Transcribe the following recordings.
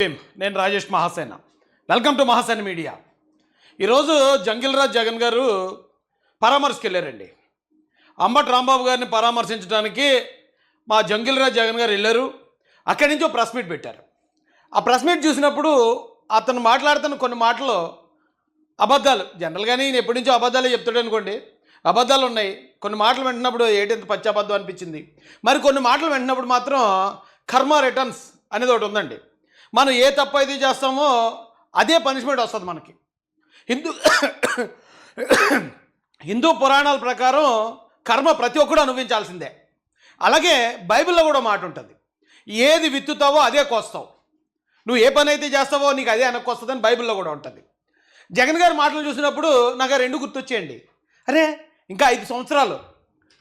నేను Rajesh Mahasena. Welcome to Mahasena media. ఈరోజు jungle Raj Jagan గారు పరామర్శకు వెళ్ళారండి. అంబటి రాంబాబు గారిని పరామర్శించడానికి మా జంగిల్ రాజ్ జగన్ గారు వెళ్ళారు. అక్కడి నుంచి ఒక ప్రెస్ మీట్ పెట్టారు. ఆ ప్రెస్ మీట్ చూసినప్పుడు అతను మాట్లాడుతున్న కొన్ని మాటలు అబద్ధాలు. జనరల్గానే నేను ఎప్పటి నుంచో అబద్ధాలే చెప్తాడు అనుకోండి, అబద్ధాలు ఉన్నాయి. కొన్ని మాటలు వింటున్నప్పుడు ఏంటంత పచ్చి అబద్ధం అనిపించింది. మరి కొన్ని మాటలు వింటున్నప్పుడు మాత్రం కర్మ రిటర్న్స్ అనేది ఒకటి ఉందండి. మనం ఏ తప్పు అయితే చేస్తామో అదే పనిష్మెంట్ వస్తుంది మనకి. హిందూ పురాణాల ప్రకారం కర్మ ప్రతి ఒక్కడు అనుభవించాల్సిందే. అలాగే బైబిల్లో కూడా మాట ఉంటుంది, ఏది విత్తుతావో అదే కోస్తావు. నువ్వు ఏ పని అయితే చేస్తావో నీకు అదే వెనక్కి వస్తుందని బైబిల్లో కూడా ఉంటుంది. జగన్ గారి మాటలు చూసినప్పుడు నాకు ఆ రెండు గుర్తొచ్చేయండి. అరే, ఇంకా 5 సంవత్సరాలు,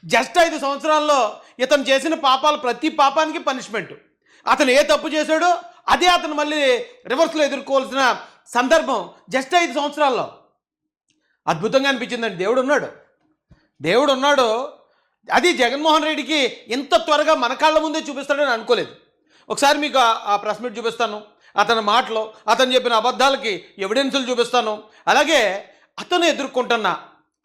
జస్ట్ 5 సంవత్సరాల్లో ఇతను చేసిన పాపాలు ప్రతి పాపానికి పనిష్మెంట్. అతను ఏ తప్పు చేశాడో అదే అతను మళ్ళీ రివర్స్లో ఎదుర్కోవాల్సిన సందర్భం జస్ట్ 5 సంవత్సరాల్లో. అద్భుతంగా అనిపించిందండి. దేవుడు ఉన్నాడు. అది జగన్మోహన్ రెడ్డికి ఇంత త్వరగా మన కాళ్ళ ముందే చూపిస్తాడని అనుకోలేదు. ఒకసారి మీకు ఆ ప్రెస్ మీట్ చూపిస్తాను, అతని మాటలు, అతను చెప్పిన అబద్ధాలకి ఎవిడెన్సులు చూపిస్తాను. అలాగే అతను ఎదుర్కొంటున్న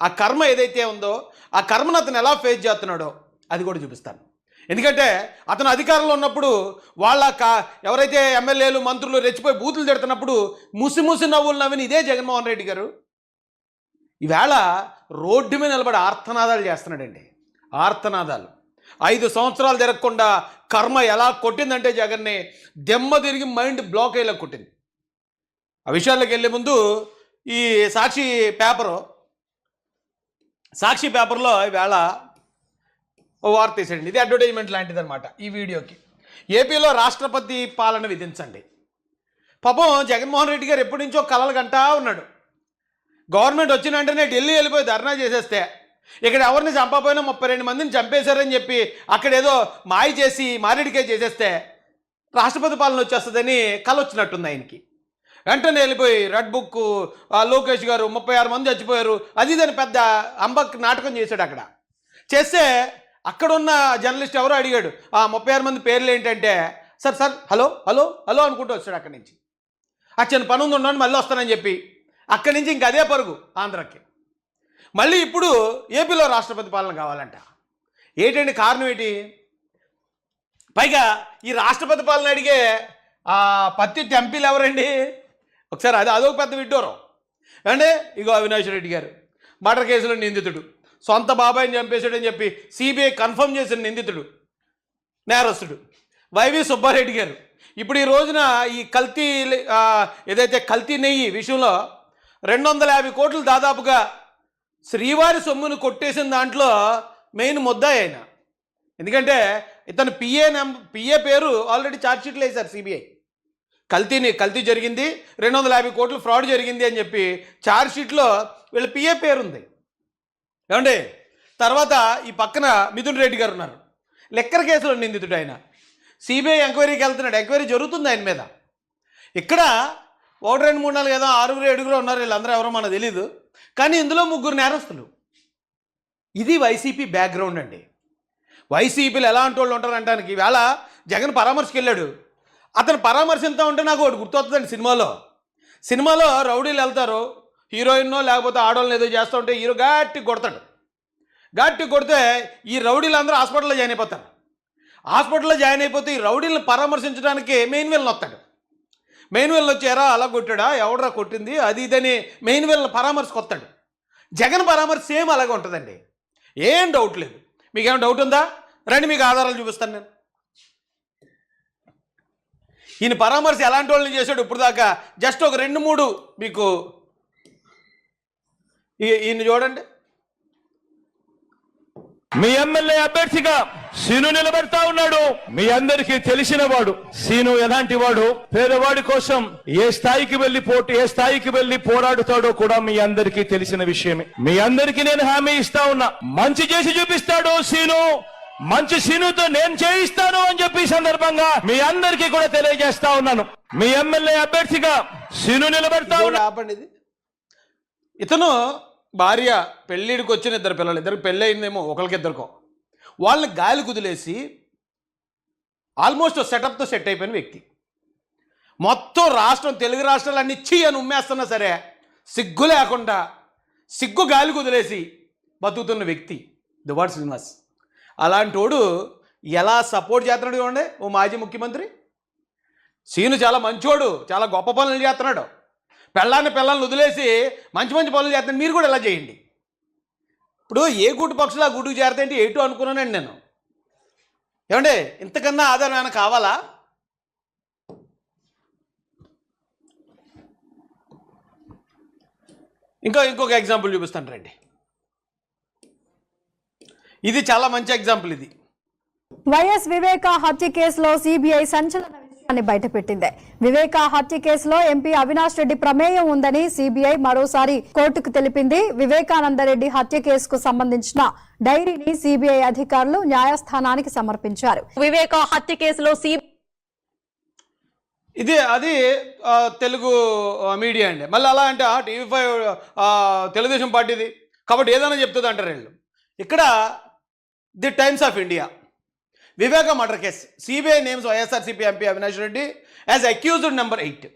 ఆ కర్మ ఏదైతే ఉందో ఆ కర్మను అతను ఎలా ఫేస్ చేస్తున్నాడో అది కూడా చూపిస్తాను. ఎందుకంటే అతను అధికారంలో ఉన్నప్పుడు ఎవరైతే ఎమ్మెల్యేలు మంత్రులు రెచ్చిపోయి బూతులు తిడుతున్నప్పుడు ముసి నవ్వులు నవ్విన ఇదే జగన్మోహన్ రెడ్డి గారు ఈవేళ రోడ్డు మీద నిలబడి ఆర్తనాదాలు చేస్తున్నాడండి. ఆర్తనాదాలు. 5 సంవత్సరాలు తిరగకుండా కర్మ ఎలా కొట్టిందంటే జగన్ని దెమ్మ తిరిగి మైండ్ బ్లాక్ అయ్యేలా కొట్టింది. ఆ విషయాల్లోకి వెళ్ళే ముందు ఈ సాక్షి పేపర్లో ఈవేళ ఓ వార్త తీసాడండి. ఇది అడ్వర్టైజ్మెంట్ లాంటిది అనమాట. ఈ వీడియోకి ఏపీలో రాష్ట్రపతి పాలన విధించండి. పాపం జగన్మోహన్ రెడ్డి గారు ఎప్పటి నుంచో కలలు కంటా ఉన్నాడు. గవర్నమెంట్ వచ్చిన వెంటనే ఢిల్లీ వెళ్ళిపోయి ధర్నా చేసేస్తే, ఇక్కడ ఎవరిని చంపపోయినా 32 మందిని చంపేశారని చెప్పి అక్కడేదో మాయ చేసి మారేడికే చేసేస్తే రాష్ట్రపతి పాలన వచ్చేస్తుందని కల వచ్చినట్టుంది ఆయనకి. వెంటనే వెళ్ళిపోయి రెడ్ బుక్, లోకేష్ గారు 36 మంది చచ్చిపోయారు అది దాని పెద్ద అంబక్ నాటకం చేశాడు. అక్కడ చేస్తే అక్కడున్న జర్నలిస్ట్ ఎవరో అడిగాడు, 36 మంది పేర్లు ఏంటంటే, సార్ హలో అనుకుంటూ వచ్చాడు. అక్కడి నుంచి చిన్న పని ఉంది ఉన్నాను మళ్ళీ వస్తానని చెప్పి అక్కడి నుంచి ఇంక అదే పరుగు ఆంధ్రాకి. మళ్ళీ ఇప్పుడు ఏపీలో రాష్ట్రపతి పాలన కావాలంట. ఏంటండి కారణం ఏంటి? పైగా ఈ రాష్ట్రపతి పాలన అడిగే పత్తి ఎంపీలు ఎవరండి? ఒకసారి అదొక పెద్ద విడ్డూరం అంటే, ఇగో అవినాష్ రెడ్డి గారు మర్డర్ కేసులో నిందితుడు, సొంత బాబాయిని చంపేశాడని చెప్పి సిబిఐ కన్ఫర్మ్ చేసిన నిందితుడు, నేరస్తుడు. వైవి సుబ్బారెడ్డి గారు ఇప్పుడు ఈ రోజున ఈ ఏదైతే కల్తీ నెయ్యి విషయంలో 250 కోట్లు దాదాపుగా శ్రీవారి సొమ్మును కొట్టేసిన దాంట్లో మెయిన్ ముద్దాయి ఆయన. ఎందుకంటే ఇతను పిఏ పేరు ఆల్రెడీ ఛార్జ్షీట్లు వేశారు సిబిఐ. కల్తీ జరిగింది, 250 కోట్లు ఫ్రాడ్ జరిగింది అని చెప్పి ఛార్జ్షీట్లో వీళ్ళ పిఏ పేరుంది. ఏమండి, తర్వాత ఈ పక్కన మిథున్ రెడ్డి గారు ఉన్నారు, లెక్కర్ కేసులో నిందితుడు. ఆయన సిబిఐ ఎంక్వైరీకి వెళ్తున్నాడు. ఎంక్వైరీ జరుగుతుంది ఆయన మీద. ఇక్కడ 1, 2, 3, 4 ఏదో 6, 7 ఉన్నారు. వీళ్ళందరూ ఎవరో మనకు తెలీదు. కానీ ఇందులో 3 నేరస్తులు. ఇది వైసీపీ బ్యాక్గ్రౌండ్ అండి. వైసీపీలు ఎలాంటి వాళ్ళు ఉంటారు అంటానికి ఈవేళ జగన్ పరామర్శకు వెళ్ళాడు. అతను పరామర్శిస్తూ ఉంటే నాకు ఒకటి గుర్తొస్తుందండి. సినిమాలో రౌడీలు వెళ్తారు, హీరోయిన్నో లేకపోతే ఆడవాళ్ళని ఏదో చేస్తూ ఉంటే హీరో గట్టి కొడితే ఈ రౌడీలు అందరూ హాస్పిటల్లో జాయిన్ అయిపోతే ఈ రౌడీలను పరామర్శించడానికి మెయిన్ విలన్ వస్తాడు. మెయిన్ విలన్ వచ్చారా అలా కొట్టాడా, ఎవడరా కొట్టింది, అది ఇదని మెయిన్ విలన్ పరామర్శకు వస్తాడు. జగన్ పరామర్శ సేమ్ అలాగే ఉంటుందండి. ఏం డౌట్ లేదు. మీకేం డౌట్ ఉందా? రండి, మీకు ఆధారాలు చూపిస్తాను నేను. ఈయన పరామర్శ ఎలాంటి వాళ్ళని చేశాడు ఇప్పుడు దాకా జస్ట్ ఒక 2-3 మీకు ఈయన చూడండి. మీ ఎమ్మెల్యే అభ్యర్థిగా సీను నిలబెడతా ఉన్నాడు. మీ అందరికీ తెలిసిన వాడు సీను ఎలాంటి వాడు, పేదవాడి కోసం ఏ స్థాయికి వెళ్లి పోరాడుతాడో కూడా మీ అందరికీ తెలిసిన విషయమే. మీ అందరికీ నేను హామీ ఇస్తా ఉన్నా, మంచి చేసి చూపిస్తాడు సీను. మంచి సీనుతో నేను చేయిస్తాను అని చెప్పి సందర్భంగా మీ అందరికీ కూడా తెలియజేస్తా ఉన్నాను. మీ ఎమ్మెల్యే అభ్యర్థిగా సీను నిలబెడతా ఉన్నా. ఇతను భార్య పెళ్ళిడికి వచ్చిన 2 పిల్లలు, ఇద్దరికి పెళ్ళి అయిందేమో ఒకరికిద్దరికో, వాళ్ళని గాలి కుదిలేసి ఆల్మోస్ట్ సెటప్తో సెట్ అయిపోయిన వ్యక్తి. మొత్తం రాష్ట్రం, తెలుగు రాష్ట్రాలన్నీ చీ అని ఉమ్మేస్తున్నా సరే సిగ్గు లేకుండా, సిగ్గు గాలి కుదిలేసి బతుకుతున్న వ్యక్తి దువ్వాడ శ్రీనివాస్. అలాంటోడు ఎలా సపోర్ట్ చేస్తున్నాడు చూడండి ఓ మాజీ ముఖ్యమంత్రి. సీను చాలా మంచోడు, చాలా గొప్ప పనులు చేస్తున్నాడు, పిల్లల్ని వదిలేసి మంచి మంచి పనులు చేస్తున్నాడు. మీరు కూడా ఇలా చేయండి. ఇప్పుడు ఏ గుట్టు పక్షులు ఆ గుట్టుకు చేరతాయంటే ఏటో అనుకున్నానండి నేను. ఏమంటే ఇంతకన్నా ఆధారం ఏమైనా కావాలా? ఇంకొక ఎగ్జాంపుల్ చూపిస్తాను రండి. ఇది చాలా మంచి ఎగ్జాంపుల్. ఇది వైఎస్ వివేక హత్య కేసులో సిబిఐ సంచలన విషయాన్ని బయటపెట్టింది. వివేక హత్య కేసులో ఎంపీ అవినాష్ రెడ్డి ప్రమేయం ఉందని సిబిఐ మరోసారి కోర్టుకు తెలిపింది. వివేకానందరెడ్డి హత్య కేసుకు సంబంధించిన డైరీని సిబిఐ అధికారులు న్యాయస్థానానికి సమర్పించారు. వివేక హత్య కేసులో అది తెలుగు మీడియా అండి. మళ్ళీ అలా అంటే TV5 తెలుగుదేశం పార్టీది కాబట్టి ఏదైనా చెప్తుంది అంటారు వీళ్ళు. ఇక్కడ the Times of India Viveka murder case, CBI names YSRCP MP Avinash Reddy as accused number 8.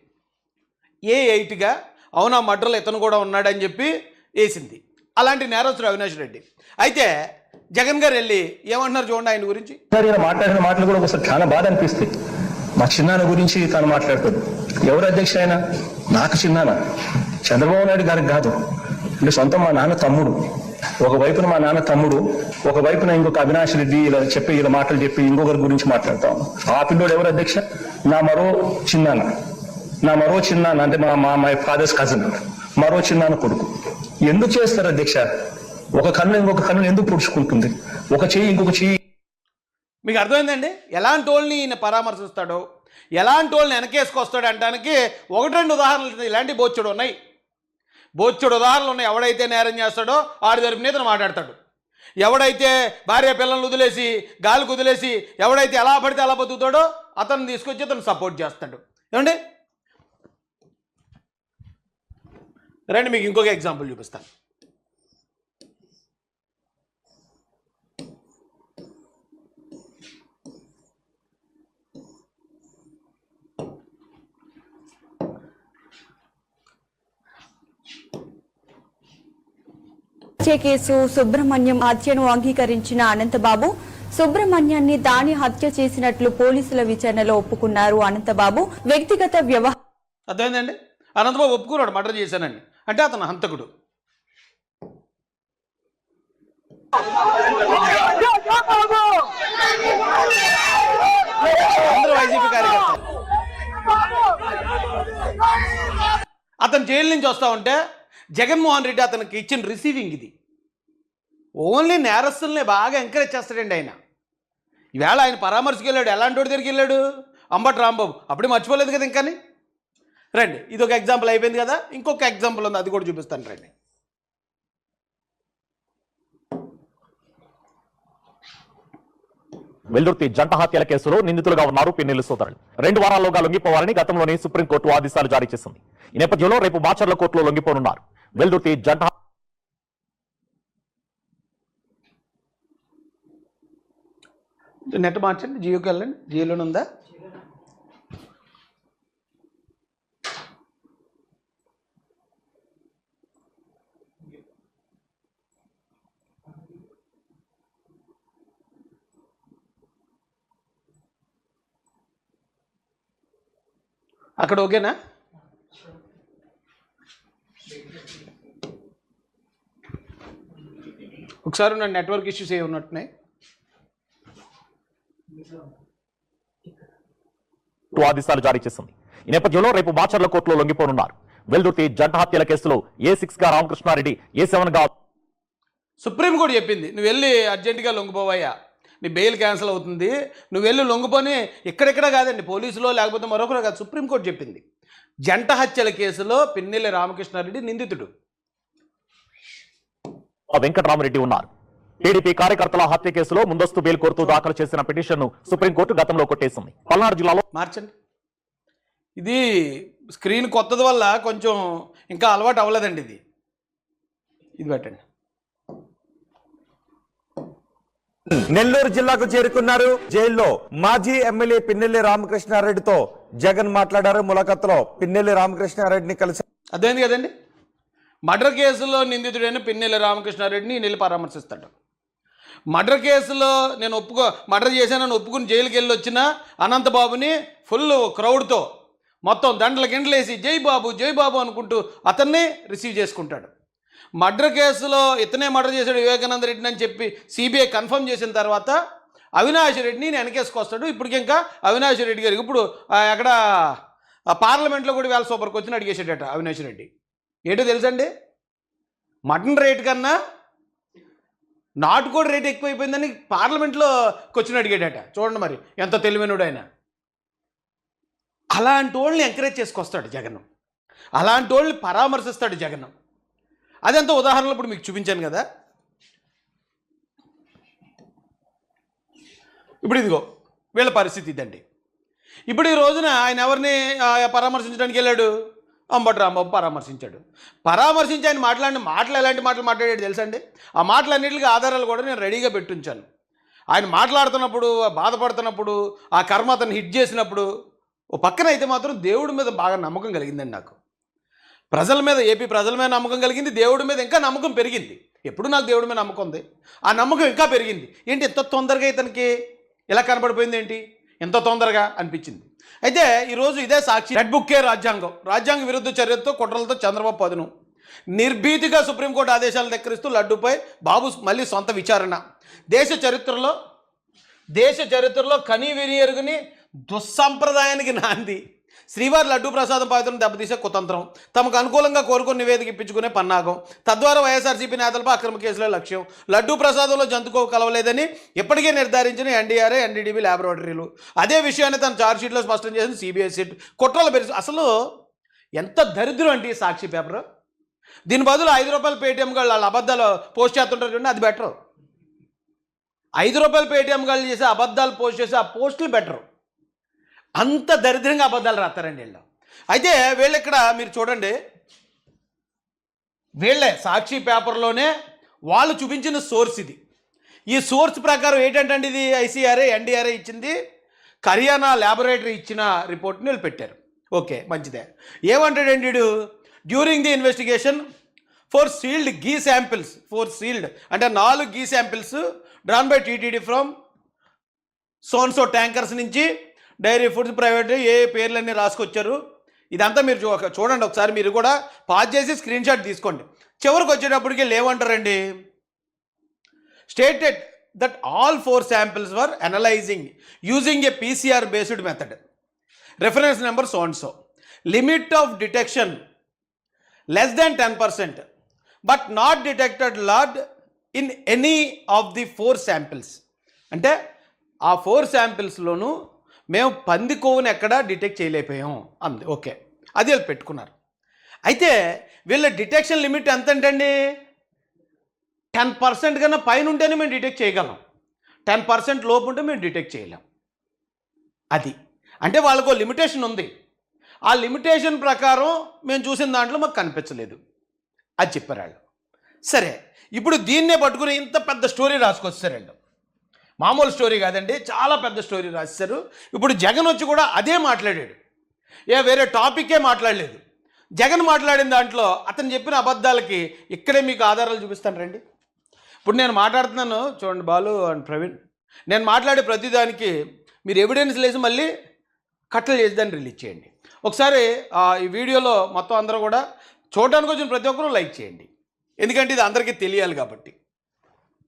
A8గా అవునా మర్డర్లో ఇతను కూడా ఉన్నాడని చెప్పి వేసింది. అలాంటి నేరస్తుడు అవినాష్ రెడ్డి. అయితే జగన్ గారు వెళ్ళి ఏమంటున్నారు చూడండి ఆయన గురించి. మాట్లాడిన మాటలు కూడా ఒకసారి చాలా బాధ అనిపిస్తాయి. మా చిన్నాన్న గురించి తాను మాట్లాడతాడు. ఎవరు అధ్యక్ష అయినా నాకు చిన్నాన్న, చంద్రబాబు నాయుడు గారికి కాదు. అంటే సొంతం మా నాన్న తమ్ముడు. ఒకవైపున మా నాన్న తమ్ముడు, ఒకవైపున ఇంకొక అవినాష్ రెడ్డి ఇలా మాటలు చెప్పి ఇంకొకరి గురించి మాట్లాడతాం. ఆ పిల్లోడు ఎవరు అధ్యక్ష? నా మరో చిన్నాన్న అంటే మై ఫాదర్స్ కజిన్, మరో చిన్నాన్న కొడుకు. ఎందుకు చేస్తారు అధ్యక్ష? ఒక కన్ను ఇంకొక కన్ను ఎందుకు పుడుచుకుంటుంది? ఒక చెయ్యి ఇంకొక చెయ్యి. మీకు అర్థమైందండి ఎలాంటి వాళ్ళని ఈయన పరామర్శిస్తాడో, ఎలాంటి వాళ్ళని వెనకేసుకొస్తాడు అనడానికి 1-2 ఉదాహరణలు ఇలాంటి బోచ్చుడు ఉన్నాయి. ఉదాహరణలు ఉన్నాయి. ఎవడైతే నేరం చేస్తాడో ఆడి తరపున ఇతను మాట్లాడతాడు. ఎవడైతే భార్య పిల్లల్ని వదిలేసి గాలికి వదిలేసి ఎవడైతే ఎలా పడితే అలా బతుకుతాడో అతను తీసుకొచ్చి అతను సపోర్ట్ చేస్తాడు. ఏమండి రండి మీకు ఇంకొక ఎగ్జాంపుల్ చూపిస్తాను. కేసు సుబ్రహ్మణ్యం హత్యను అంగీకరించిన అనంతబాబు సుబ్రహ్మణ్యాన్ని దాని హత్య చేసినట్లు పోలీసుల విచారణలో ఒప్పుకున్నారు. అనంతబాబు వ్యక్తిగత వ్యవహారం అర్థమైందండి. అనంతబాబు ఒప్పుకున్నాడు మర్డర్ చేశానండి అంటే అతను హంతకుడు. అందరూ వైసీపీ కార్యకర్తలు. అతను జైలు నుంచి వస్తా ఉంటే జగన్మోహన్ రెడ్డి అతనికి ఇచ్చిన రిసీవింగ్ ఇది. ఓన్లీ నేరస్తుల్ని బాగా ఎంకరేజ్ చేస్తాడండి ఆయన. ఈవేళ ఆయన పరామర్శకు వెళ్ళాడు. ఎలాంటి వాడి దగ్గరికి వెళ్ళాడు? అంబటి రాంబాబు. అప్పుడే మర్చిపోలేదు కదా ఇంకాని. రండి ఇది ఒక ఎగ్జాంపుల్ అయిపోయింది కదా. ఇంకొక ఎగ్జాంపుల్ ఉంది, అది కూడా చూపిస్తాను రండి. వెల్దుర్తి జంట హత్యల కేసులో నిందితులుగా ఉన్నారు పిన్నెల్లి సోదరులు. 2 వారాల్లోగా లొంగిపోవాలని గతంలోనే సుప్రీంకోర్టు ఆదేశాలు జారీ చేసింది. ఈ నేపథ్యంలో రేపు మాచర్ల కోర్టులో లొంగిపోనున్నారు. వెల్దుర్తి జంట నెట్ మార్చండి, జియోకి వెళ్ళండి. జియోలోనే ఉందా? అక్కడ ఓకేనా? ఒకసారి నా నెట్వర్క్ ఇష్యూస్ ఏ ఉన్నట్టున్నాయి. ఆదేశాలు జారీ చేసింది. ఈ నేపథ్యంలో రేపు మాచర్ల కోర్టులో లొంగిపోనున్నారు. వెల్దుర్తి జంట హత్యల కేసులో A6 గా రామకృష్ణారెడ్డి, A7 గా సుప్రీంకోర్టు చెప్పింది నువ్వు వెళ్ళి అర్జెంటుగా లొంగిపోవయ్యా, నీ బెయిల్ క్యాన్సిల్ అవుతుంది, నువ్వు వెళ్ళి లొంగిపోని. ఎక్కడెక్కడ కాదండి, పోలీసులో లేకపోతే మరొకరు కాదు, సుప్రీంకోర్టు చెప్పింది. జంట హత్యల కేసులో పిన్నెల్లి రామకృష్ణారెడ్డి నిందితుడు. వెంకటరామరెడ్డి ఉన్నారు. టీడీపీ కార్యకర్తల హత్య కేసులో ముందస్తు బెయిల్ కోరుతూ దాఖలు చేసిన పిటిషన్ను సుప్రీంకోర్టు గతంలో కొట్టేసింది. పల్నాడు జిల్లాలో మార్చండి. ఇది స్క్రీన్ కొత్తది వల్ల కొంచెం ఇంకా అలవాటు అవ్వలేదండి. ఇది పెట్టండి. నెల్లూరు జిల్లాకు చేరుకున్నారు. జైల్లో మాజీ ఎమ్మెల్యే పిన్నెల్లి రామకృష్ణారెడ్డితో జగన్ మాట్లాడారు. ములాఖత్లో పిన్నెల్లి రామకృష్ణారెడ్డిని కలిసి అదేంది కదండి, మర్డర్ కేసులో నిందితుడైన పిన్నెల్లి రామకృష్ణారెడ్డిని వెళ్ళి పరామర్శిస్తాడు. మర్డర్ కేసులో నేను మర్డర్ చేశానని ఒప్పుకుని జైలుకి వెళ్ళి వచ్చిన అనంతబాబుని ఫుల్ క్రౌడ్తో మొత్తం దండల గిండలేసి జై బాబు అనుకుంటూ అతన్ని రిసీవ్ చేసుకుంటాడు. మర్డర్ కేసులో ఇతనే మర్డర్ చేశాడు వివేకానంద రెడ్డిని అని చెప్పి సిబిఐ కన్ఫర్మ్ చేసిన తర్వాత అవినాష్ రెడ్డిని వెనకేసుకొస్తాడు. ఇప్పటికి ఇంకా అవినాష్ రెడ్డి గారికి ఇప్పుడు అక్కడ పార్లమెంట్లో కూడా వేళ సూపర్ క్వశ్చన్ అడిగేసాడట అవినాష్ రెడ్డి. ఏంటో తెలుసండి, మటన్ రేట్ కన్నా నాటుకోడి రేట్ ఎక్కువైపోయిందని పార్లమెంట్లో క్వశ్చన్ అడిగాడట. చూడండి మరి ఎంత తెలివైనడు ఆయన. అలాంటి వాళ్ళని ఎంకరేజ్ చేసుకొస్తాడు జగన్, అలాంటి వాళ్ళని పరామర్శిస్తాడు జగన్. అదంతా ఉదాహరణలు ఇప్పుడు మీకు చూపించాను కదా. ఇప్పుడు ఇదిగో వీళ్ళ పరిస్థితి ఇదండి. ఇప్పుడు ఈ రోజున ఆయన ఎవరిని పరామర్శించడానికి వెళ్ళాడు? అంబటి రాంబాబు పరామర్శించాడు. పరామర్శించి ఆయన మాట్లాడిన మాటలు ఎలాంటి మాటలు మాట్లాడాడు తెలుసండి? ఆ మాటలన్నింటికి ఆధారాలు కూడా నేను రెడీగా పెట్టుంచాను. ఆయన మాట్లాడుతున్నప్పుడు, బాధపడుతున్నప్పుడు, ఆ కర్మ అతను హిట్ చేసినప్పుడు ఓ పక్కన అయితే మాత్రం దేవుడి మీద బాగా నమ్మకం కలిగిందండి నాకు. ప్రజల మీద, ఏపీ ప్రజల మీద నమ్మకం కలిగింది, దేవుడి మీద ఇంకా నమ్మకం పెరిగింది. ఎప్పుడు నాకు దేవుడి మీద నమ్మకం ఉంది, ఆ నమ్మకం ఇంకా పెరిగింది. ఏంటి ఎంత తొందరగా ఇతనికి ఇలా కనపడిపోయింది, ఏంటి ఎంత తొందరగా అనిపించింది. అయితే ఈరోజు ఇదే సాక్షి రెడ్ బుక్కే రాజ్యాంగ విరుద్ధ చర్యలతో కుట్రలతో చంద్రబాబు పదును, నిర్భీతిగా సుప్రీంకోర్టు ఆదేశాలు ధిక్కరిస్తూ లడ్డూపై బాబు మళ్ళీ సొంత విచారణ, దేశ చరిత్రలో కనీ విని ఎరుగుని దుస్సంప్రదాయానికి నాంది, శ్రీవారి లడ్డూ ప్రసాదం పవిత్రం దెబ్బతీసే కుతంత్రం, తమకు అనుకూలంగా కోరుకుని నివేదిక ఇప్పించుకునే పన్నాగం, తద్వారా వైఎస్ఆర్సీపీ నేతలపై అక్రమ కేసుల లక్ష్యం, లడ్డూ ప్రసాదంలో జంతుకో కలవలేదని ఇప్పటికే నిర్ధారించిన ఎన్డీఆర్ఏ ఎన్డీడీబీ ల్యాబొరేటరీలు. అదే విషయాన్ని తన ఛార్జ్షీట్లో స్పష్టం చేసింది సిబిఐ సిట్. కుట్రల పెరుగు. అసలు ఎంత దరిద్రం అంటే ఈ సాక్షి పేపర్. దీని బదులు ₹5 పేటీఎం గాళ్ళు వాళ్ళ అబద్ధాలు పోస్ట్ చేస్తుంటారు చూడండి, అది బెటరు. ₹5 పేటీఎం గాళ్ళు చేసే అబద్ధాలు పోస్ట్ చేసే ఆ పోస్టులు బెటరు. అంత దరిద్రంగా అబద్ధాలు రాస్తారండి వీళ్ళు. అయితే వీళ్ళు ఇక్కడ మీరు చూడండి, వీళ్ళే సాక్షి పేపర్లోనే వాళ్ళు చూపించిన సోర్స్ ఇది. ఈ సోర్స్ ప్రకారం ఏంటంటే ఇది ఐసీఆర్ఏ ఎన్డీఆర్ఏ ఇచ్చింది, హర్యానా ల్యాబొరేటరీ ఇచ్చిన రిపోర్ట్ని వీళ్ళు పెట్టారు. ఓకే, మంచిదే. ఏమంటాడండి వీడు? During the investigation four sealed ghee samples, అంటే 4 ghee samples drawn by TTD from సోన్సో ట్యాంకర్స్ నుంచి డైరీ ఫుడ్స్ ప్రైవేట్ ఏ పేర్లన్నీ రాసుకొచ్చారు. ఇదంతా మీరు చూడండి ఒకసారి, మీరు కూడా పాజ్ చేసి స్క్రీన్ షాట్ తీసుకోండి. చివరికి వచ్చేటప్పటికి లేవంటారండి, stated that all 4 samples were analysing using a PCR based method, reference number సోన్సో, limit of detection less than 10%, but not detected lead in any of the 4 samples. అంటే ఆ 4 శాంపిల్స్లోనూ మేము పంది కొవ్వుని ఎక్కడా డిటెక్ట్ చేయలేకపోయాం అంది. ఓకే, అది వీళ్ళు పెట్టుకున్నారు. అయితే వీళ్ళ డిటెక్షన్ లిమిట్ ఎంత అంటండి? 10% కన్నా పైన ఉంటేనే మేము డిటెక్ట్ చేయగలం, 10% లోపు ఉంటే మేము డిటెక్ట్ చేయలేం. అది అంటే వాళ్ళకు లిమిటేషన్ ఉంది. ఆ లిమిటేషన్ ప్రకారం మేము చూసిన దాంట్లో మాకు కనిపించలేదు అది చెప్పారు వాళ్ళు. సరే, ఇప్పుడు దీన్నే పట్టుకుని ఇంత పెద్ద స్టోరీ రాసుకొచ్చారండి. మామూలు స్టోరీ కాదండి, చాలా పెద్ద స్టోరీ రాశారు. ఇప్పుడు జగన్ వచ్చి కూడా అదే మాట్లాడాడు, వేరే టాపికే మాట్లాడలేదు. జగన్ మాట్లాడిన దాంట్లో అతను చెప్పిన అబద్ధాలకి ఇక్కడే మీకు ఆధారాలు చూపిస్తాను రండి. ఇప్పుడు నేను మాట్లాడుతున్నాను చూడండి, బాలు అండ్ ప్రవీణ్, నేను మాట్లాడే ప్రతిదానికి మీరు ఎవిడెన్స్ లేసి మళ్ళీ కట్టలు చేసి దాన్ని రిలీజ్ చేయండి. ఒకసారి ఈ వీడియోలో మొత్తం అందరూ కూడా చూడడానికి వచ్చిన ప్రతి ఒక్కరూ లైక్ చేయండి, ఎందుకంటే ఇది అందరికీ తెలియాలి కాబట్టి.